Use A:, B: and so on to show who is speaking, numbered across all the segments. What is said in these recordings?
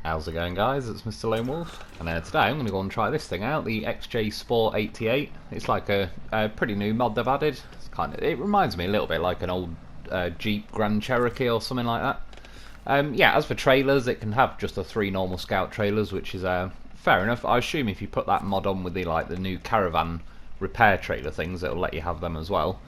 A: How's it going, guys? It's Mr. Lone Wolf, and today I'm going to go and try this thing out, the XJ Sport 88. It's like a pretty new mod they've added. It reminds me a little bit like an old Jeep Grand Cherokee or something like that. Yeah, as for trailers, it can have just the 3 normal Scout trailers, which is fair enough. I assume if you put that mod on with the new caravan repair trailer things, it'll let you have them as well.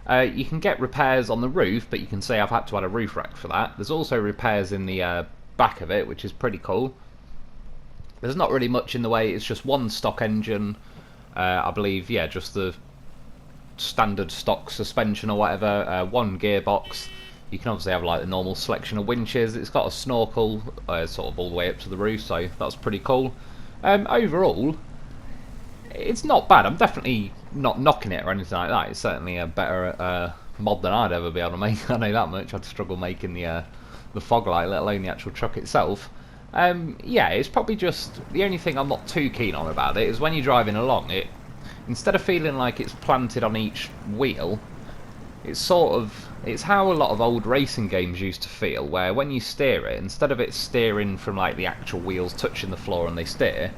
A: You can get repairs on the roof, but you can see I've had to add a roof rack for that. There's also repairs in the back of it, which is pretty cool. There's not really much in the way. It's just one stock engine, I believe. Yeah, just the standard stock suspension or whatever. One gearbox. You can obviously have like the normal selection of winches. It's got a snorkel sort of all the way up to the roof, so that's pretty cool. Overall, it's not bad. I'm definitely not knocking it or anything like that. It's certainly a better mod than I'd ever be able to make. I know that much. I'd struggle making the fog light, let alone the actual truck itself. Yeah, it's probably just the only thing I'm not too keen on about it is when you're driving along it, instead of feeling like it's planted on each wheel, it's how a lot of old racing games used to feel, where when you steer it, instead of it steering from like the actual wheels touching the floor and they steer,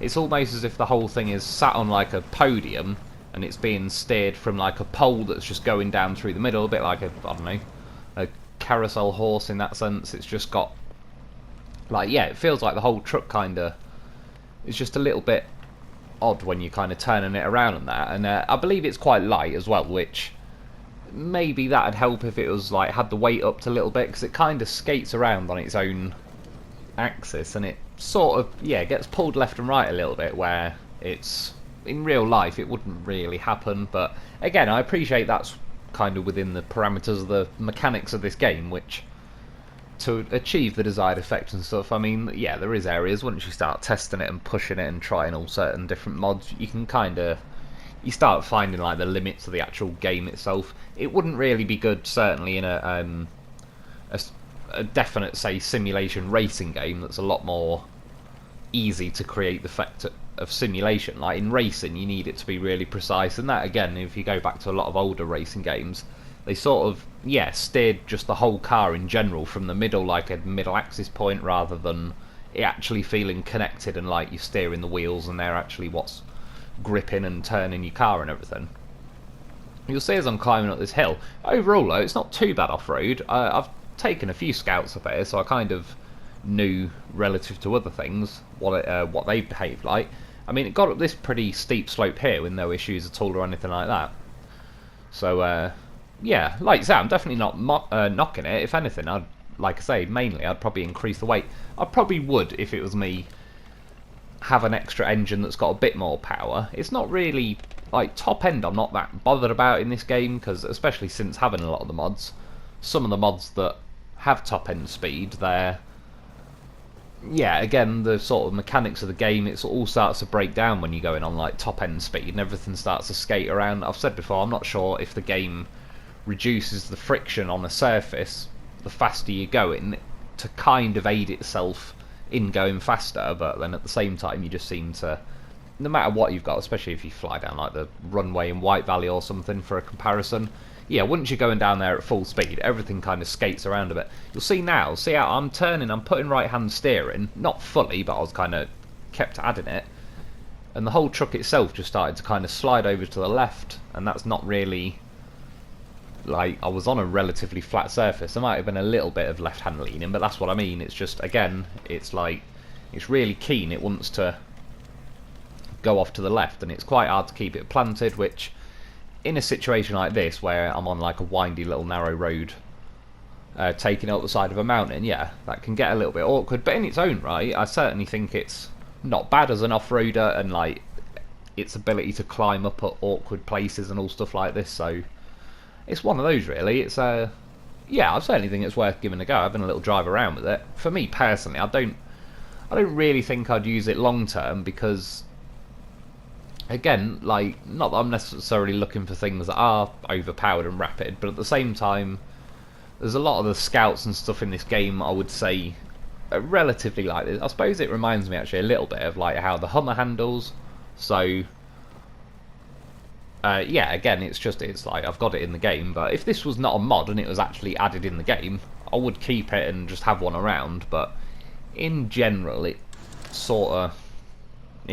A: it's almost as if the whole thing is sat on like a podium and it's being steered from like a pole that's just going down through the middle, a bit like I don't know, a carousel horse in that sense. It's just got like, yeah, it feels like the whole truck kinda is just a little bit odd when you're kind of turning it around and that. And I believe it's quite light as well, which maybe that'd help if it was like had the weight up to a little bit, because it kind of skates around on its own axis and it sort of, yeah, gets pulled left and right a little bit, where it's in real life it wouldn't really happen. But again, I appreciate that's kind of within the parameters of the mechanics of this game, which to achieve the desired effect and stuff, I mean, yeah, there is areas once you start testing it and pushing it and trying all certain different mods, you can you start finding like the limits of the actual game itself. It wouldn't really be good, certainly in a definite, say, simulation racing game that's a lot more easy to create the effect of simulation. Like in racing, you need it to be really precise, and that again, if you go back to a lot of older racing games, they sort of, yeah, steered just the whole car in general from the middle, like a middle axis point, rather than it actually feeling connected and like you're steering the wheels and they're actually what's gripping and turning your car and everything. You'll see as I'm climbing up this hill, overall though, it's not too bad off-road. I've taken a few scouts up here, so I kind of knew, relative to other things, what they behave like. I mean, it got up this pretty steep slope here with no issues at all or anything like that. So, yeah, like I say, I'm definitely not knocking it. If anything, like I say, mainly I'd probably increase the weight. I probably would, if it was me, have an extra engine that's got a bit more power. It's not really, like, top end I'm not that bothered about in this game, because especially since having a lot of the mods, some of the mods that have top end speed, they're, yeah, again, the sort of mechanics of the game, it all starts to break down when you're going on like top end speed and everything starts to skate around. I've said before, I'm not sure if the game reduces the friction on a surface the faster you're going to kind of aid itself in going faster, but then at the same time you just seem to, no matter what you've got, especially if you fly down like the runway in White Valley or something for a comparison, yeah, once you're going down there at full speed, everything kind of skates around a bit. You'll see now, see how I'm turning, I'm putting right hand steering, not fully, but I was kind of kept adding it, and the whole truck itself just started to kind of slide over to the left, and that's not really, like, I was on a relatively flat surface. There might have been a little bit of left hand leaning, but that's what I mean. It's just, again, it's like, it's really keen, it wants to go off to the left, and it's quite hard to keep it planted, which in a situation like this where I'm on like a windy little narrow road taking up the side of a mountain, yeah, that can get a little bit awkward, but in its own right I certainly think it's not bad as an off-roader, and like its ability to climb up at awkward places and all stuff like this. So it's one of those, really. It's yeah, I certainly think it's worth giving a go, having a little drive around with it. For me personally, I don't really think I'd use it long term, because again, like, not that I'm necessarily looking for things that are overpowered and rapid, but at the same time, there's a lot of the scouts and stuff in this game, I would say, are relatively like this. I suppose it reminds me actually a little bit of like how the Hummer handles. So, yeah, again, it's like I've got it in the game, but if this was not a mod and it was actually added in the game, I would keep it and just have one around. But in general, it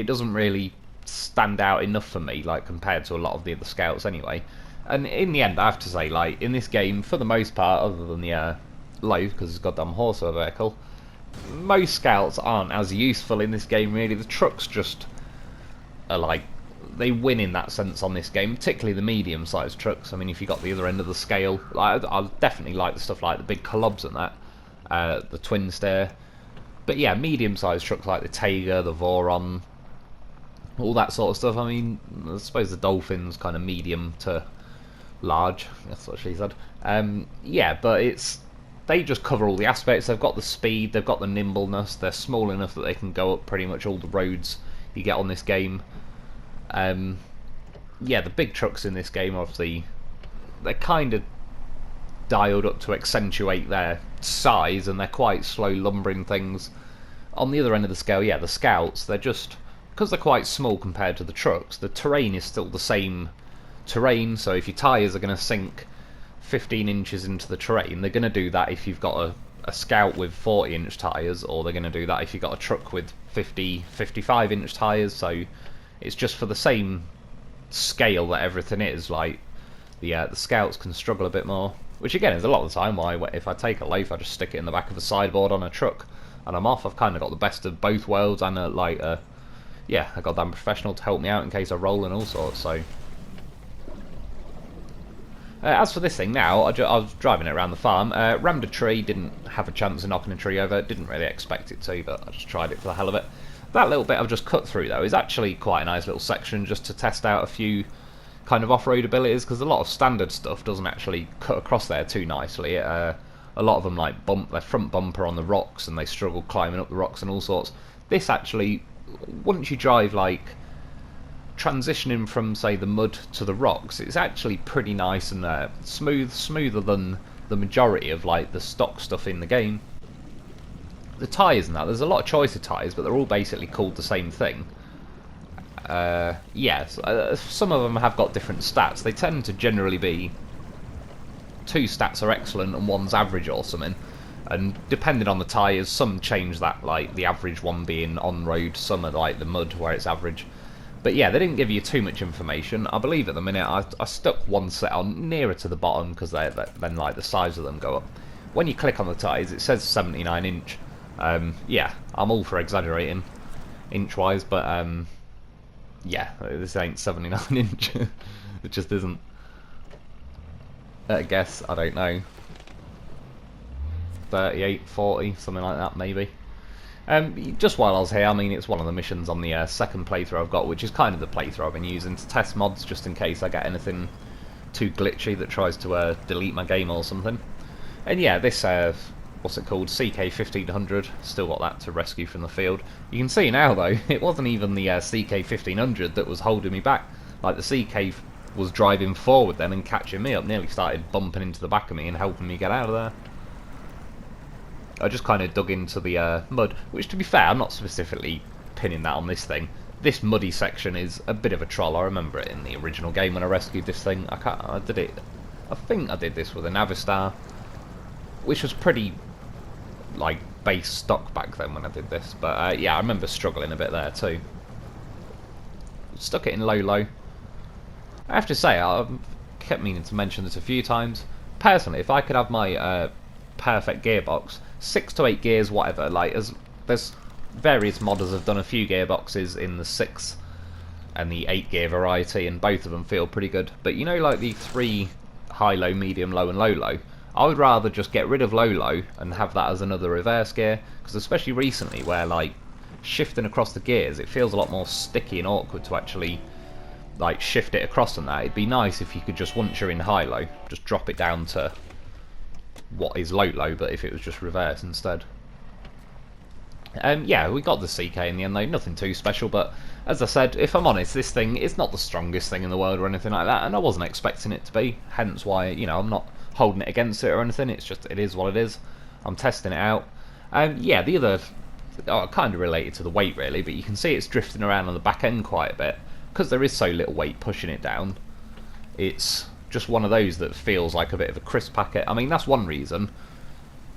A: doesn't really stand out enough for me, like compared to a lot of the other scouts anyway. And in the end, I have to say, like in this game, for the most part, other than the load because it's goddamn horse or vehicle, most scouts aren't as useful in this game really. The trucks just are like, they win in that sense on this game, particularly the medium-sized trucks. I mean, if you got the other end of the scale, like, I definitely like the stuff like the big Clubs and that, the Twin Stair. But yeah, medium-sized trucks like the Tayga, the Voron, all that sort of stuff. I mean, I suppose the Dolphin's kind of medium to large. That's what she said. Yeah, but they just cover all the aspects. They've got the speed, they've got the nimbleness. They're small enough that they can go up pretty much all the roads you get on this game. Yeah, the big trucks in this game, obviously, they're kind of dialed up to accentuate their size, and they're quite slow lumbering things. On the other end of the scale, yeah, the scouts, they're just, because they're quite small compared to the trucks, the terrain is still the same terrain. So if your tyres are going to sink 15 inches into the terrain, they're going to do that if you've got a scout with 40-inch tyres, or they're going to do that if you've got a truck with 55-inch tyres. So it's just for the same scale that everything is. Like the scouts can struggle a bit more, which again is a lot of the time why if I take a loaf, I just stick it in the back of a sideboard on a truck and I'm off. I've kind of got the best of both worlds, and yeah, I got that professional to help me out in case I roll and all sorts. So as for this thing now, I was driving it around the farm, rammed a tree, didn't have a chance of knocking a tree over, didn't really expect it to, but I just tried it for the hell of it. That little bit I've just cut through though is actually quite a nice little section just to test out a few kind of off-road abilities, because a lot of standard stuff doesn't actually cut across there too nicely. A lot of them like bump their front bumper on the rocks and they struggle climbing up the rocks and all sorts. This actually, once you drive like transitioning from say the mud to the rocks, it's actually pretty nice and smoother than the majority of like the stock stuff in the game. The tyres and that, there's a lot of choice of tyres, but they're all basically called the same thing. Yes, some of them have got different stats. They tend to generally be 2 stats are excellent and 1's average or something. And depending on the tyres, some change that, like the average one being on road, some are like the mud where it's average. But yeah, they didn't give you too much information. I believe at the minute I stuck one set on nearer to the bottom because then like the size of them go up. When you click on the tyres, it says 79 inch. Yeah, I'm all for exaggerating inch-wise, but yeah, this ain't 79 inch. It just isn't. I guess, I don't know, 38, 40, something like that maybe. Just while I was here, I mean, it's one of the missions on the second playthrough I've got, which is kind of the playthrough I've been using to test mods, just in case I get anything too glitchy that tries to delete my game or something. And yeah, this, what's it called, CK-1500, still got that to rescue from the field. You can see now though, it wasn't even the CK-1500 that was holding me back. Like the CK was driving forward then and catching me up, nearly started bumping into the back of me and helping me get out of there. I just kind of dug into the mud, which to be fair, I'm not specifically pinning that on this thing. This muddy section is a bit of a troll. I remember it in the original game when I rescued this thing. I think I did this with a Navistar, which was pretty like base stock back then when I did this. But yeah, I remember struggling a bit there too. Stuck it in low. I have to say, I've kept meaning to mention this a few times. Personally, if I could have my perfect gearbox, 6 to 8 gears, whatever, like there's various modders have done a few gearboxes in the 6 and the 8 gear variety, and both of them feel pretty good. But you know, like the 3 high, low, medium, low and low, I would rather just get rid of low and have that as another reverse gear, because especially recently where like shifting across the gears, it feels a lot more sticky and awkward to actually like shift it across and that. It'd be nice if you could just, once you're in high-low, just drop it down to what is low, but if it was just reverse instead. Yeah, we got the CK in the end though, nothing too special, but as I said, if I'm honest, this thing is not the strongest thing in the world or anything like that, and I wasn't expecting it to be, hence why, you know, I'm not holding it against it or anything. It's just, it is what it is. I'm testing it out. Yeah, the other, kind of related to the weight really, but you can see it's drifting around on the back end quite a bit, because there is so little weight pushing it down. It's just one of those that feels like a bit of a crisp packet. I mean, that's one reason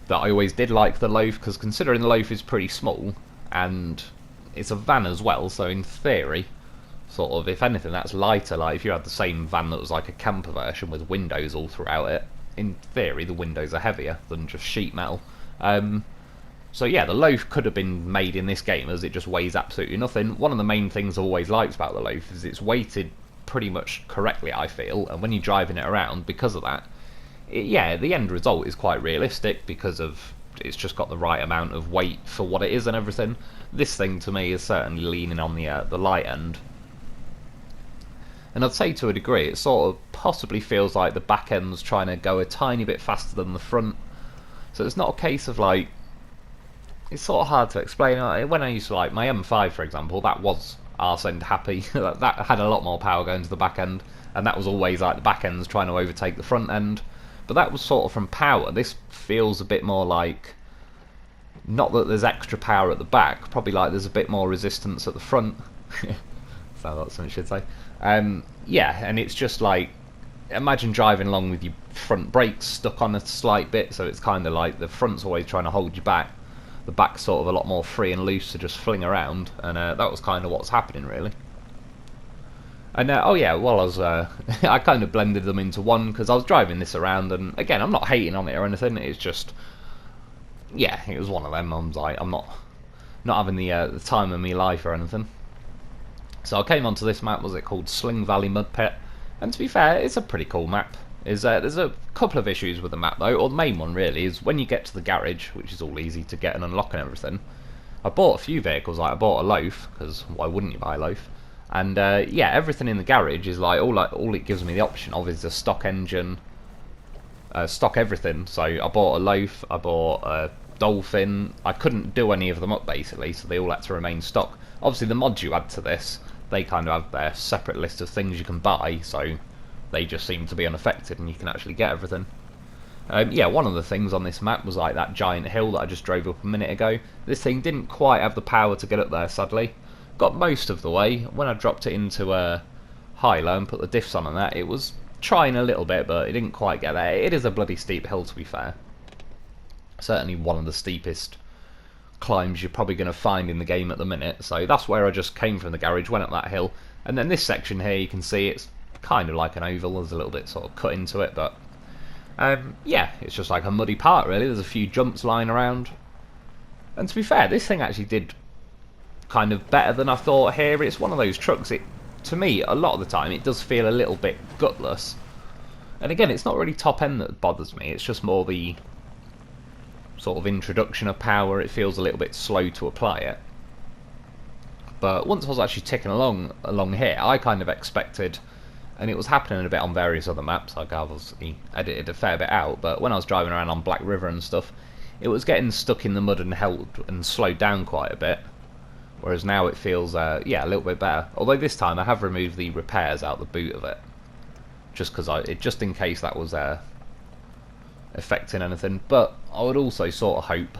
A: that I always did like the loaf, because considering the loaf is pretty small, and it's a van as well, so in theory, sort of, if anything, that's lighter. Like, if you had the same van that was like a camper version with windows all throughout it, in theory, the windows are heavier than just sheet metal. So yeah, the loaf could have been made in this game, as it just weighs absolutely nothing. One of the main things I've always liked about the loaf is it's weighted pretty much correctly, I feel, and when you're driving it around, because of that, yeah, the end result is quite realistic, because of it's just got the right amount of weight for what it is and everything. This thing, to me, is certainly leaning on the light end. And I'd say to a degree, it sort of possibly feels like the back end's trying to go a tiny bit faster than the front. So it's not a case of like, it's sort of hard to explain. When I used to like my M5, for example, that was arse end happy. That had a lot more power going to the back end, and that was always like the back end's trying to overtake the front end. But that was sort of from power. This feels a bit more like, not that there's extra power at the back, probably like there's a bit more resistance at the front. Sounds like something I should say. Yeah, and it's just like, imagine driving along with your front brakes stuck on a slight bit, so it's kind of like the front's always trying to hold you back, the back's sort of a lot more free and loose to just fling around, and that was kind of what's happening, really. And oh yeah, while I was I kind of blended them into one, because I was driving this around, and again, I'm not hating on it or anything, it's just, yeah, it was one of them. I'm like, I'm not having the time of my life or anything. So I came onto this map, was it called Sling Valley Mudpet, and to be fair, it's a pretty cool map. There's a couple of issues with the map though, or the main one really is when you get to the garage, which is all easy to get and unlock and everything. I bought a few vehicles, like I bought a loaf, because why wouldn't you buy a loaf? And yeah, everything in the garage is like all it gives me the option of is a stock engine, stock everything. So I bought a loaf, I bought a dolphin. I couldn't do any of them up basically, so they all had to remain stock. Obviously the mods you add to this, they kind of have their separate list of things you can buy, so they just seem to be unaffected and you can actually get everything. Yeah, one of the things on this map was like that giant hill that I just drove up a minute ago. This thing didn't quite have the power to get up there, sadly. Got most of the way. When I dropped it into high-low and put the diffs on and that, it was trying a little bit, but it didn't quite get there. It is a bloody steep hill, to be fair. Certainly one of the steepest climbs you're probably going to find in the game at the minute. So that's where I just came from the garage, went up that hill. And then this section here, you can see it's kind of like an oval. There's a little bit sort of cut into it, but yeah, it's just like a muddy part, really. There's a few jumps lying around. And to be fair, this thing actually did kind of better than I thought here. It's one of those trucks, to me, a lot of the time, it does feel a little bit gutless. And again, it's not really top end that bothers me, it's just more the sort of introduction of power. It feels a little bit slow to apply it. But once I was actually ticking along here, I kind of expected, and it was happening a bit on various other maps, like I obviously edited a fair bit out, but when I was driving around on Black River and stuff, it was getting stuck in the mud and held and slowed down quite a bit. Whereas now it feels, yeah, a little bit better. Although this time I have removed the repairs out the boot of it, just just in case that was affecting anything. But I would also sort of hope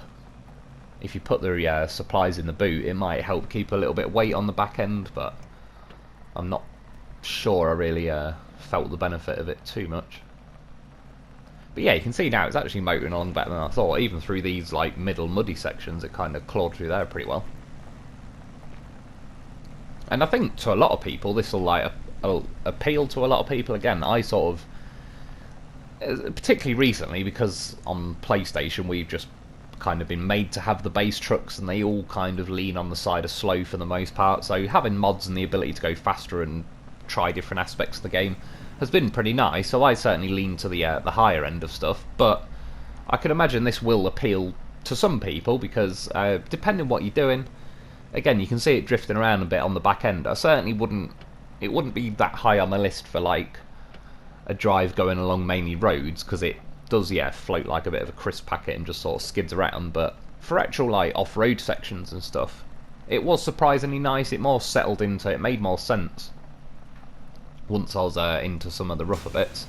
A: if you put the supplies in the boot, it might help keep a little bit of weight on the back end. But I'm not sure I really felt the benefit of it too much. But yeah, you can see now it's actually motoring on better than I thought. Even through these like middle muddy sections, it kind of clawed through there pretty well. And I think to a lot of people, this will like appeal to a lot of people. Again, I sort of, particularly recently, because on PlayStation we've just kind of been made to have the base trucks, and they all kind of lean on the side of slow for the most part. So having mods and the ability to go faster and try different aspects of the game has been pretty nice. So I certainly lean to the higher end of stuff. But I can imagine this will appeal to some people because depending what you're doing. Again, you can see it drifting around a bit on the back end. I certainly wouldn't. It wouldn't be that high on the list for like a drive going along mainly roads, because it does, yeah, float like a bit of a crisp packet and just sort of skids around. But for actual like off-road sections and stuff, it was surprisingly nice. It more settled into it, made more sense once I was into some of the rougher bits.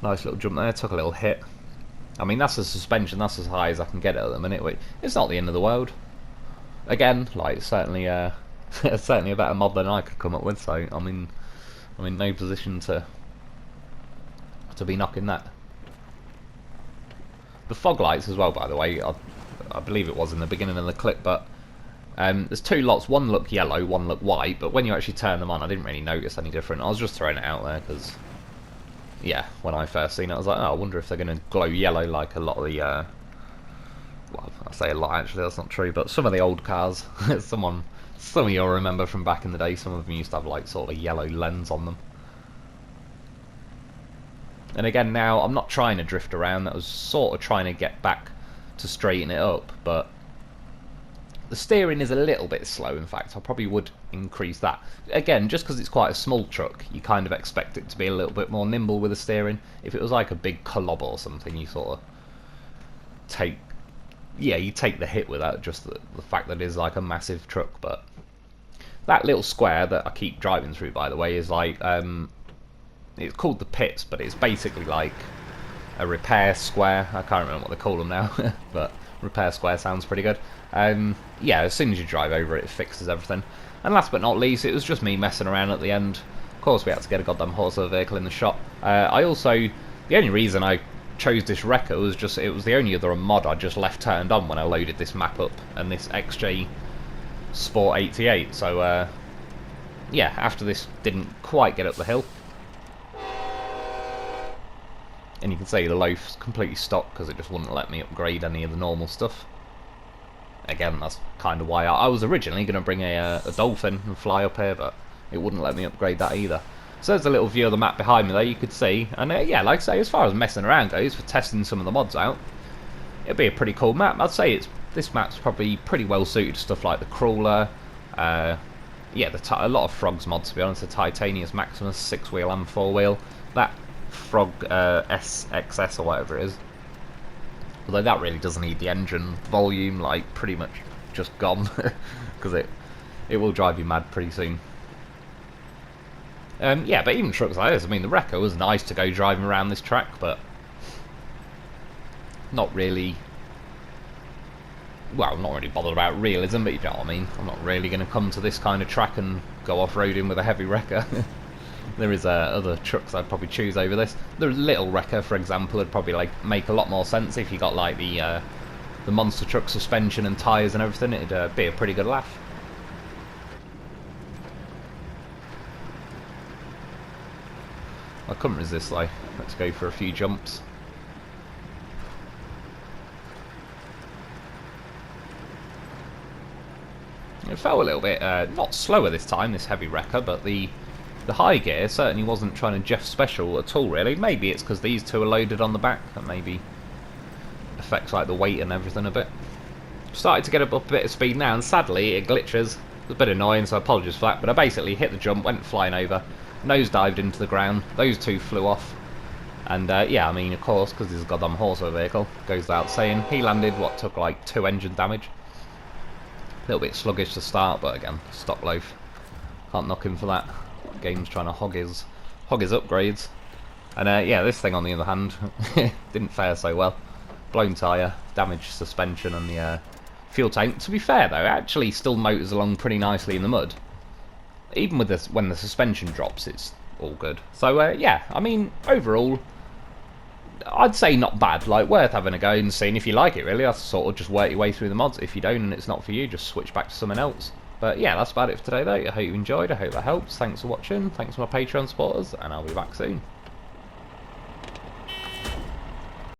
A: Nice little jump there. Took a little hit. I mean, that's the suspension. That's as high as I can get it at the minute. It's not the end of the world. Again, like certainly certainly a better mod than I could come up with, so I'm in no position to be knocking that. The fog lights as well, by the way, I believe it was in the beginning of the clip, but there's two lots. One look yellow, one look white, but when you actually turn them on, I didn't really notice any different. I was just throwing it out there because, yeah, when I first seen it, I was like, oh, I wonder if they're going to glow yellow like a lot of the, well, I say a lot, actually, that's not true, but some of the old cars, some of you'll remember from back in the day, some of them used to have like sort of a yellow lens on them. And again, now, I'm not trying to drift around, that was sort of trying to get back to straighten it up, but the steering is a little bit slow, in fact. I probably would increase that. Again, just because it's quite a small truck, you kind of expect it to be a little bit more nimble with the steering. If it was like a big colob or something, you sort of take... yeah, you take the hit with that, just the fact that it is like a massive truck. But that little square that I keep driving through, by the way, is like... it's called the pits, but it's basically like a repair square. I can't remember what they call them now, but repair square sounds pretty good. Yeah, as soon as you drive over it, it fixes everything. And last but not least, it was just me messing around at the end. Of course, we had to get a goddamn horse of a vehicle in the shop. I also, the only reason I chose this wrecker was just, it was the only other mod I just left turned on when I loaded this map up, and this XJ Sport 88. So, yeah, after this didn't quite get up the hill. And you can see the loaf's completely stopped because it just wouldn't let me upgrade any of the normal stuff. Again, that's kind of why I was originally going to bring a dolphin and fly up here, but it wouldn't let me upgrade that either. So there's a little view of the map behind me there, you could see. And yeah, like I say, as far as messing around goes, for testing some of the mods out, it'd be a pretty cool map. I'd say this map's probably pretty well suited to stuff like the Crawler. Yeah, a lot of Frogs mods, to be honest. The Titanius Maximus 6-wheel and 4-wheel. That Frog SXS or whatever it is. Although that really doesn't need the engine volume, like, pretty much just gone. Because it will drive you mad pretty soon. Yeah, but even trucks like this, I mean, the Wrecker was nice to go driving around this track, but not really... well, I'm not really bothered about realism, but you know what I mean. I'm not really going to come to this kind of track and go off-roading with a heavy Wrecker. There is other trucks I'd probably choose over this. The little Wrecker, for example, would probably like make a lot more sense if you got like the monster truck suspension and tyres and everything. It'd be a pretty good laugh. I couldn't resist though. Let's go for a few jumps. It felt a little bit not slower this time, this heavy Wrecker, but the high gear certainly wasn't trying to Jeff Special at all, really. Maybe it's because these two are loaded on the back. That maybe affects like the weight and everything a bit. Started to get up a bit of speed now, and sadly it glitches. It's a bit annoying, so apologies for that. But I basically hit the jump, went flying over, nosedived into the ground. Those two flew off. And yeah, I mean, of course, because this is a goddamn horse of a vehicle, goes without saying. He landed, what, took like 2 engine damage. A little bit sluggish to start, but again, stock loaf. Can't knock him for that. Game's trying to hog his upgrades. And yeah, this thing on the other hand didn't fare so well. Blown tyre, damaged suspension and the fuel tank. To be fair though, it actually still motors along pretty nicely in the mud. Even with this, when the suspension drops, it's all good. So yeah, I mean, overall, I'd say not bad. Like, worth having a go and seeing if you like it, really. That's sort of just work your way through the mods. If you don't and it's not for you, just switch back to something else. But yeah, that's about it for today though. I hope you enjoyed, I hope that helps. Thanks for watching, thanks to my Patreon supporters, and I'll be back soon.